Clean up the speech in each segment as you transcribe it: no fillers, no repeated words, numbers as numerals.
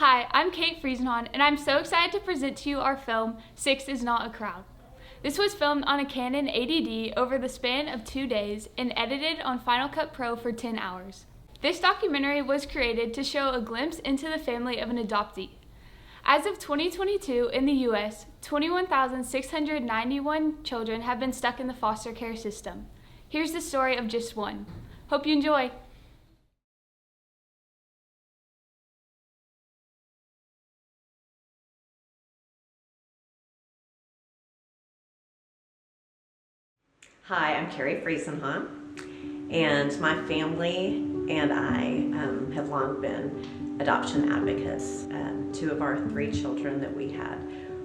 Hi, I'm Kate Friesenhahn, and I'm so excited to present to you our film, Six is Not a Crowd. This was filmed on a Canon 80D over the span of 2 days and edited on Final Cut Pro for 10 hours. This documentary was created to show a glimpse into the family of an adoptee. As of 2022 in the U.S., 21,691 children have been stuck in the foster care system. Here's the story of just one. Hope you enjoy. Hi, I'm Carrie Friesenhahn, and my family and I have long been adoption advocates. 2 of our 3 children that we had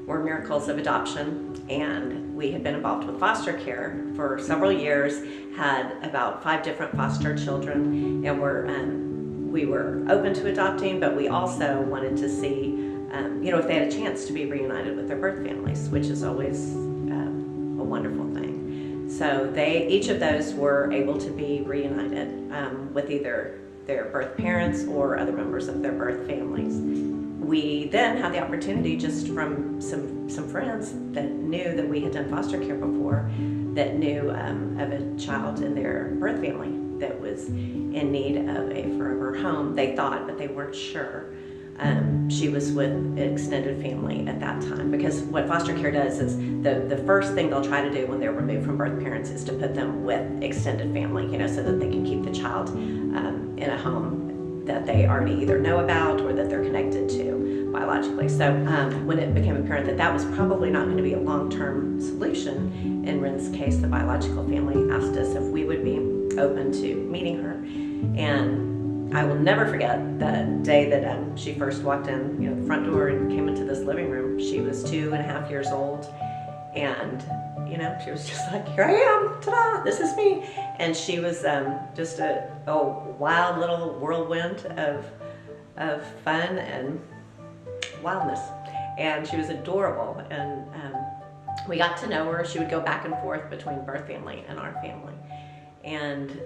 were miracles of adoption, and we had been involved with foster care for several years, had about 5 different foster children, and we were open to adopting, but we also wanted to see if they had a chance to be reunited with their birth families, which is always a wonderful thing. So each of those were able to be reunited with either their birth parents or other members of their birth families. We then had the opportunity, just from some friends that knew that we had done foster care before, that knew of a child in their birth family that was in need of a forever home. They thought, but they weren't sure. She was with an extended family at that time, because what foster care does is the first thing they'll try to do when they're removed from birth parents is to put them with extended family, so that they can keep the child in a home that they already either know about or that they're connected to biologically. So when it became apparent that that was probably not going to be a long-term solution, in Ren's case, the biological family asked us if we would be open to meeting her. And I will never forget the day that she first walked in, the front door, and came into this living room. She was 2.5 years old, and she was just like, "Here I am, ta-da, this is me." And she was just a wild little whirlwind of fun and wildness, and she was adorable. And we got to know her. She would go back and forth between birth family and our family, and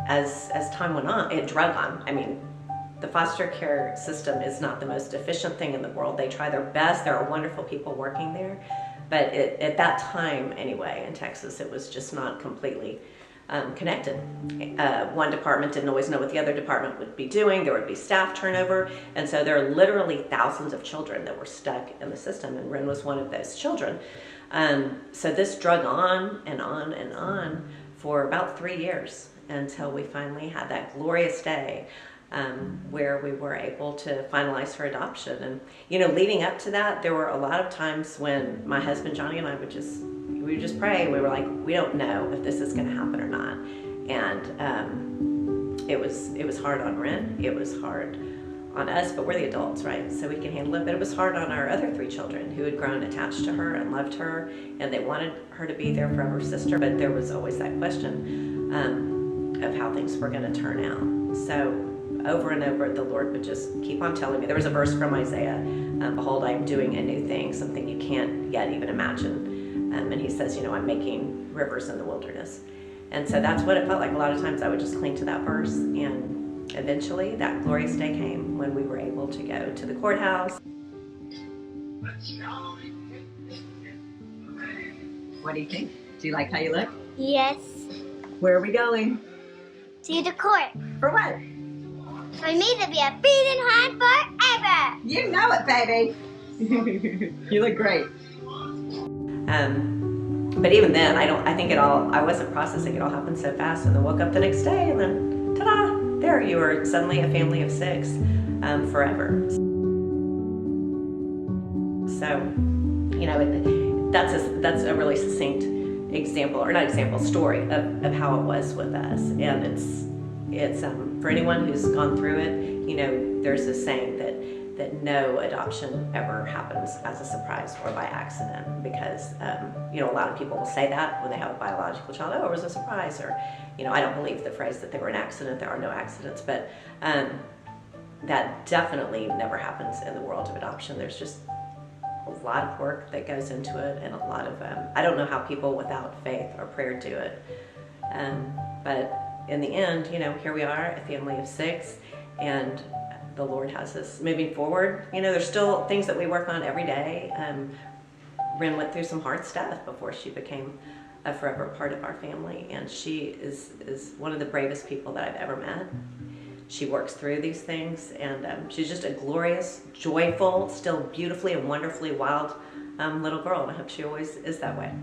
as time went on, it drug on. I mean, the foster care system is not the most efficient thing in the world. They try their best. There are wonderful people working there. But at that time, anyway, in Texas, it was just not completely connected. One department didn't always know what the other department would be doing. There would be staff turnover. And so there are literally thousands of children that were stuck in the system, and Ren was one of those children. So this drug on and on and on for about 3 years, until we finally had that glorious day where we were able to finalize her adoption. And leading up to that, there were a lot of times when my husband Johnny and I would just pray. We were like, we don't know if this is going to happen or not. And it was hard on Ren. It was hard on us, but we're the adults, right? So we can handle it. But it was hard on our other 3 children who had grown attached to her and loved her, and they wanted her to be their forever sister. But there was always that question of how things were going to turn out. So over and over, the Lord would just keep on telling me. There was a verse from Isaiah, "Behold, I am doing a new thing, something you can't yet even imagine." And he says, I'm making rivers in the wilderness. And so that's what it felt like. A lot of times I would just cling to that verse, and eventually that glorious day came when we were able to go to the courthouse. What do you think? Do you like how you look? Yes. Where are we going? To the court. For what? For me to be a Friesenhahn forever. You know it, baby. You look great. But even then, I wasn't processing. It all happened so fast, and then woke up the next day, and then, ta-da, there you were, suddenly a family of 6 forever. So, that's a really succinct example, or not example, story of how it was with us. And it's for anyone who's gone through it, there's this saying that no adoption ever happens as a surprise or by accident, because a lot of people will say that when they have a biological child, "Oh, it was a surprise," or I don't believe the phrase that they were an accident. There are no accidents, but that definitely never happens in the world of adoption. There's just a lot of work that goes into it, and a lot of I don't know how people without faith or prayer do it, but in the end, here we are, a family of 6, and the Lord has us moving forward. You know, there's still things that we work on every day. Ren went through some hard stuff before she became a forever part of our family, and she is one of the bravest people that I've ever met. She works through these things, and she's just a glorious, joyful, still beautifully and wonderfully wild little girl, and I hope she always is that way.